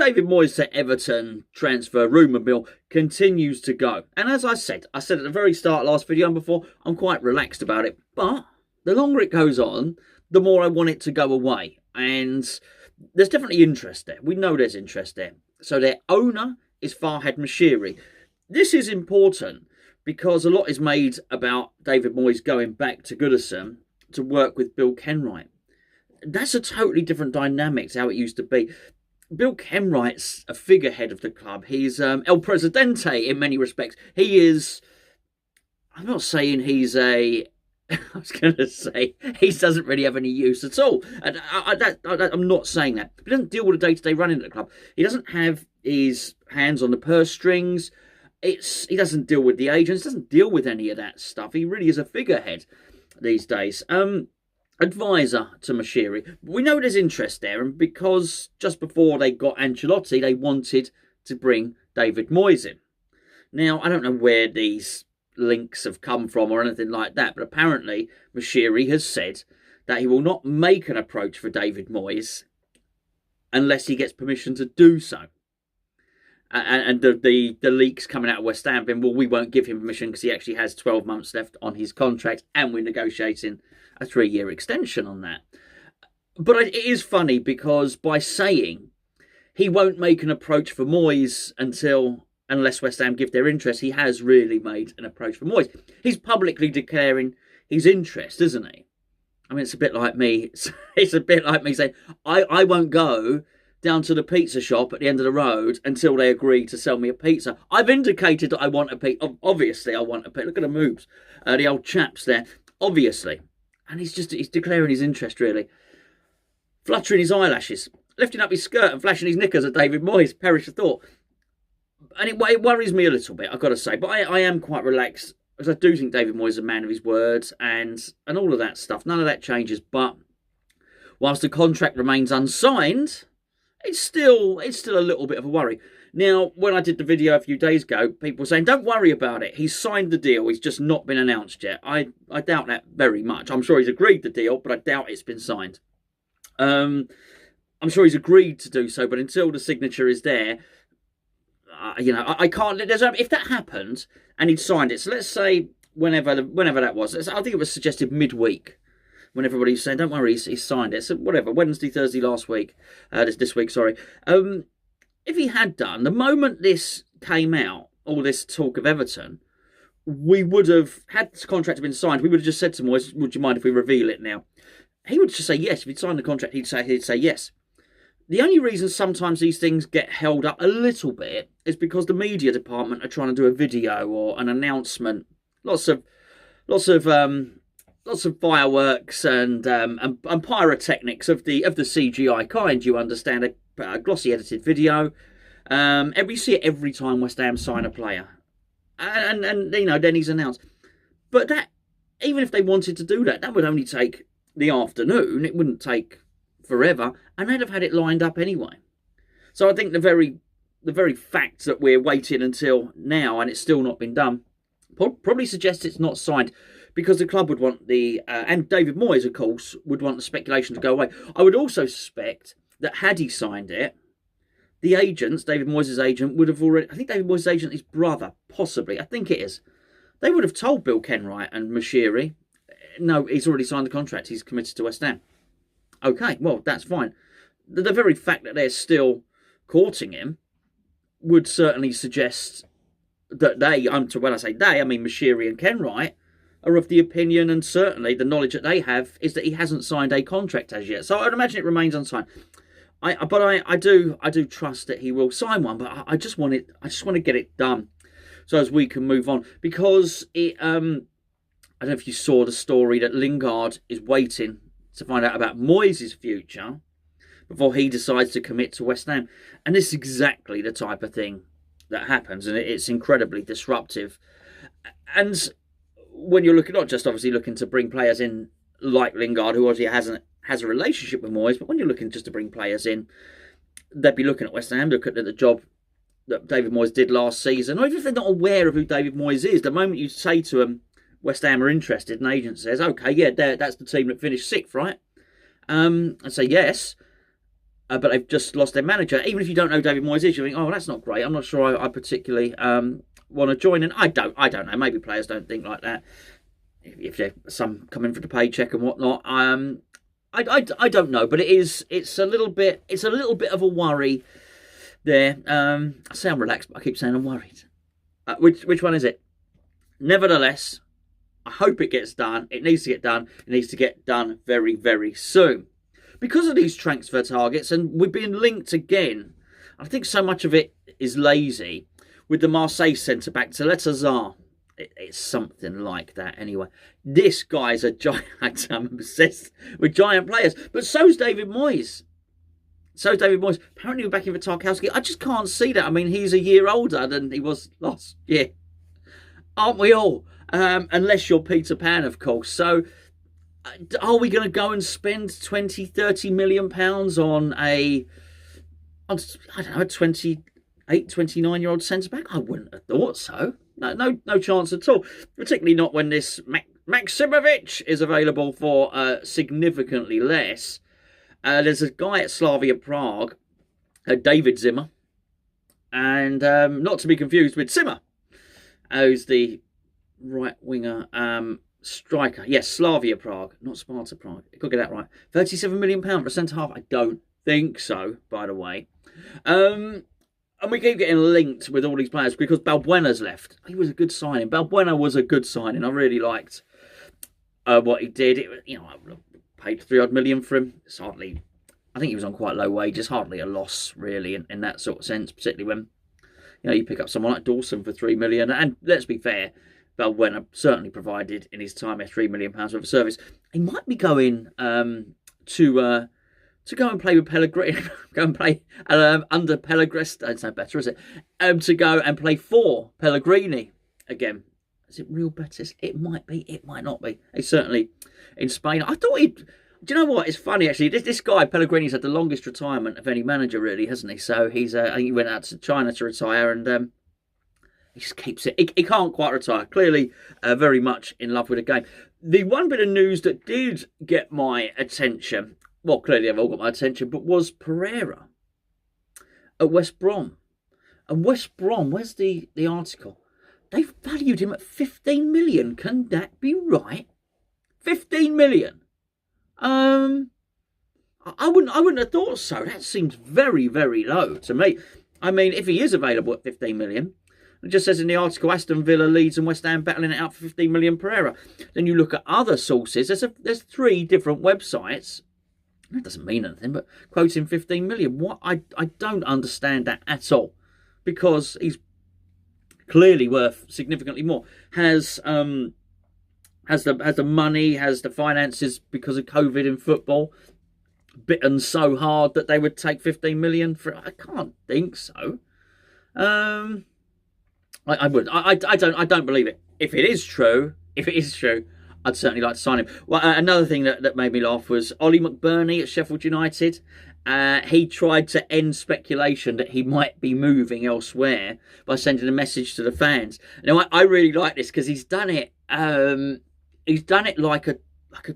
David Moyes to Everton transfer rumour mill continues to go. And as I said at the very start last video and before, I'm quite relaxed about it. But the longer it goes on, the more I want it to go away. And there's definitely interest there. We know there's interest there. So their owner is Farhad Moshiri. This is important because a lot is made about David Moyes going back to Goodison to work with Bill Kenwright. That's a totally different dynamic to how it used to be. Bill Kenwright's a figurehead of the club. He's El Presidente in many respects. He is, I'm not saying he's a, I was going to say, he doesn't really have any use at all. And I'm not saying that. He doesn't deal with the day-to-day running of the club. He doesn't have his hands on the purse strings. He doesn't deal with the agents. Doesn't deal with any of that stuff. He really is a figurehead these days. Advisor to Moshiri. We know there's interest there, and because just before they got Ancelotti, they wanted to bring David Moyes in. Now, I don't know where these links have come from or anything like that, but apparently Moshiri has said that he will not make an approach for David Moyes unless he gets permission to do so. And the leaks coming out of West Ham being, well, we won't give him permission because he actually has 12 months left on his contract and we're negotiating a 3-year extension on that. But it is funny because by saying he won't make an approach for Moyes unless West Ham give their interest, he has really made an approach for Moyes. He's publicly declaring his interest, isn't he? I mean, it's a bit like me. It's a bit like me saying, I won't go down to the pizza shop at the end of the road until they agree to sell me a pizza. I've indicated that I want a pizza. Obviously, I want a pizza. Look at the moves. The old chaps there. Obviously. And he's declaring his interest, really. Fluttering his eyelashes. Lifting up his skirt and flashing his knickers at David Moyes. Perish the thought. And it worries me a little bit, I've got to say. But I am quite relaxed. Because I do think David Moyes is a man of his words. And all of that stuff. None of that changes. But whilst the contract remains unsigned, it's still a little bit of a worry. Now, when I did the video a few days ago, people were saying, don't worry about it. He's signed the deal. He's just not been announced yet. I doubt that very much. I'm sure he's agreed the deal, but I doubt it's been signed. I'm sure he's agreed to do so, but until the signature is there, I can't. If that happened and he'd signed it, so let's say whenever that was, I think it was suggested midweek, when everybody was saying, don't worry, he's signed it. So whatever, Wednesday, Thursday last week, this week, sorry. If he had done, the moment this came out, all this talk of Everton, we would have, had this contract been signed, we would have just said to Moyes, would you mind if we reveal it now? He would just say yes. If he'd signed the contract, he'd say yes. The only reason sometimes these things get held up a little bit is because the media department are trying to do a video or an announcement. Lots of fireworks and pyrotechnics of the CGI kind. You understand, a glossy edited video. We see it every time West Ham sign a player, and then he's announced. But that, even if they wanted to do that, that would only take the afternoon. It wouldn't take forever, and they'd have had it lined up anyway. So I think the very fact that we're waiting until now and it's still not been done probably suggests it's not signed. Because the club would want and David Moyes, of course, would want the speculation to go away. I would also suspect that had he signed it, the agents, David Moyes' agent, would have already, I think David Moyes' agent, his brother, possibly, I think it is, they would have told Bill Kenwright and Moshiri, no, he's already signed the contract, he's committed to West Ham. Okay, well, that's fine. The very fact that they're still courting him would certainly suggest that when I say they, I mean Moshiri and Kenwright, are of the opinion, and certainly the knowledge that they have, is that he hasn't signed a contract as yet. So I'd imagine it remains unsigned. I do trust that he will sign one, but I just want to get it done so as we can move on, because it. I don't know if you saw the story that Lingard is waiting to find out about Moyes' future before he decides to commit to West Ham, and this is exactly the type of thing that happens, and it's incredibly disruptive. And when you're not just obviously looking to bring players in like Lingard, who obviously has a relationship with Moyes, but when you're looking just to bring players in, they'd be looking at West Ham, looking at the job that David Moyes did last season, or even if they're not aware of who David Moyes is, the moment you say to them, West Ham are interested, an agent says, okay, yeah, that's the team that finished 6th, right? And say yes. but they've just lost their manager. Even if you don't know David Moyes is, you think, oh, that's not great. I'm not sure I particularly want to join. And I don't know. Maybe players don't think like that. If they're some come in for the paycheck and whatnot. I don't know, but it's a little bit of a worry there. I say I'm relaxed, but I keep saying I'm worried. Which one is it? Nevertheless, I hope it gets done. It needs to get done. It needs to get done very, very soon. Because of these transfer targets, and we're being linked again, I think so much of it is lazy, with the Marseille centre-back, Hazard. It's something like that anyway. This guy's a giant. I'm obsessed with giant players. But so's David Moyes. Apparently we're back in for Tarkowski. I just can't see that. I mean, he's a year older than he was last year. Aren't we all? Unless you're Peter Pan, of course. So, are we going to go and spend 20, 30 million pounds on I don't know, a 28, 29-year-old centre-back? I wouldn't have thought so. No chance at all. Particularly not when this Maximovic is available for significantly less. There's a guy at Slavia Prague, David Zimmer, and not to be confused with Zimmer, who's the right winger striker. Yes, Slavia Prague, not Sparta Prague. I could get that right. £37 million for a centre half. I don't think so, by the way. And we keep getting linked with all these players because Balbuena's left. He was a good signing. Balbuena was a good signing. I really liked what he did. I paid £3 million for him. It's hardly. I think he was on quite low wages. Hardly a loss, really, in that sort of sense. Particularly when you pick up someone like Dawson for £3 million. And let's be fair, Balbuena certainly provided in his time a £3 million worth of service. He might be going to go and play with Pellegrini, go and play under Pellegrini. That's no better, is it? To go and play for Pellegrini again. Is it Real Betis? It might be. It might not be. He's certainly in Spain. I thought he'd. Do you know what? It's funny actually. This guy Pellegrini's had the longest retirement of any manager, really, hasn't he? So I think he went out to China to retire, and he just keeps it. He can't quite retire. Clearly, very much in love with the game. The one bit of news that did get my attention. Well, clearly they've all got my attention, but was Pereira at West Brom. And West Brom, where's the article? They've valued him at 15 million. Can that be right? 15 million. I wouldn't have thought so. That seems very, very low to me. I mean, if he is available at 15 million, it just says in the article, Aston Villa, Leeds and West Ham battling it out for 15 million Pereira. Then you look at other sources. There's 3 different websites. That doesn't mean anything, but quoting 15 million. What? I don't understand that at all. Because he's clearly worth significantly more. Has the money, has the finances because of COVID in football bitten so hard that they would take 15 million for it? I can't think so. I don't believe it. If it is true, I'd certainly like to sign him. Well, another thing that made me laugh was Ollie McBurney at Sheffield United. He tried to end speculation that he might be moving elsewhere by sending a message to the fans. Now, I really like this because he's done it. He's done it like a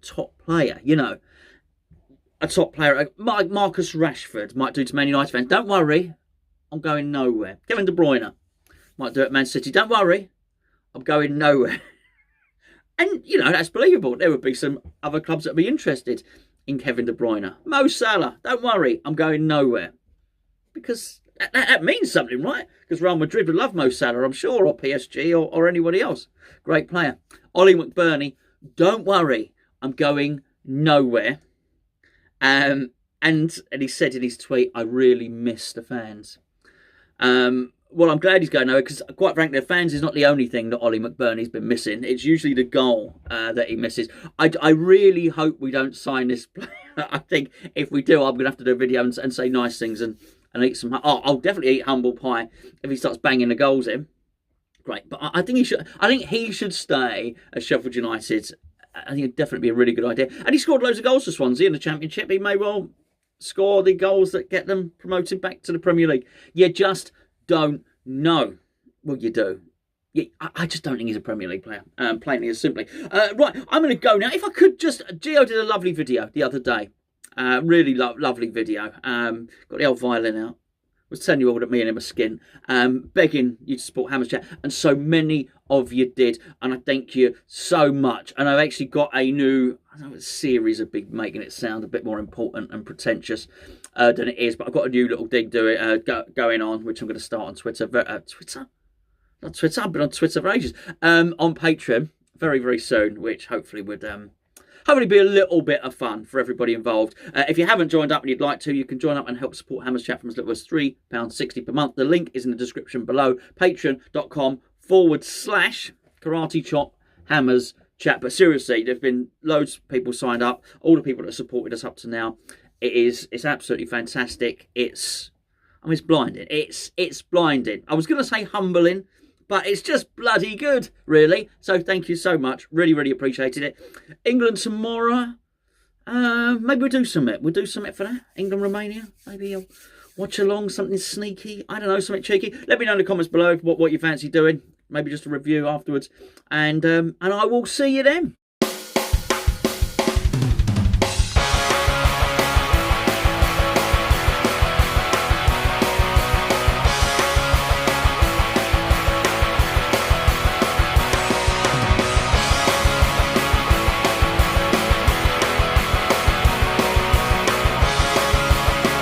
top player, a top player. Marcus Rashford might do to Man United fans. Don't worry, I'm going nowhere. Kevin De Bruyne might do it at Man City. Don't worry, I'm going nowhere. And, that's believable. There would be some other clubs that would be interested in Kevin De Bruyne. Mo Salah, don't worry, I'm going nowhere. Because that means something, right? Because Real Madrid would love Mo Salah, I'm sure, or PSG or anybody else. Great player. Ollie McBurney, don't worry, I'm going nowhere. And he said in his tweet, I really miss the fans. Well, I'm glad he's going nowhere because, quite frankly, the fans is not the only thing that Ollie McBurney's been missing. It's usually the goal that he misses. I really hope we don't sign this player. I think if we do, I'm going to have to do a video and say nice things and eat some. I'll definitely eat humble pie if he starts banging the goals in. Great, but I think he should. I think he should stay at Sheffield United. I think it'd definitely be a really good idea. And he scored loads of goals for Swansea in the Championship. He may well score the goals that get them promoted back to the Premier League. You just don't know. Well, you do. I just don't think he's a Premier League player, plainly and simply. Right, I'm going to go now. If I could just... Gio did a lovely video the other day Really lovely video. Got the old violin out. Was telling you all that me and him are skin, begging you to support Hammers Chat, and so many of you did, and I thank you so much. And I've actually got a new series of making it sound a bit more important and pretentious than it is, but I've got a new little thing going on, which I'm going to start on Twitter. Not Twitter. I've been on Twitter for ages. On Patreon very, very soon, which hopefully would hopefully be a little bit of fun for everybody involved. If you haven't joined up and you'd like to, you can join up and help support Hammers Chat from as little as £3.60 per month. The link is in the description below. Patreon.com/Karate Chop Hammers Chat. But seriously, there's been loads of people signed up. All the people that have supported us up to now. It's absolutely fantastic. It's blinding. It's blinding. I was going to say humbling, but it's just bloody good, really. So thank you so much. Really, really appreciated it. England tomorrow. Maybe we'll do something. We'll do something for that. England, Romania. Maybe I'll watch along, something sneaky. I don't know, something cheeky. Let me know in the comments below what you fancy doing. Maybe just a review afterwards. And I will see you then.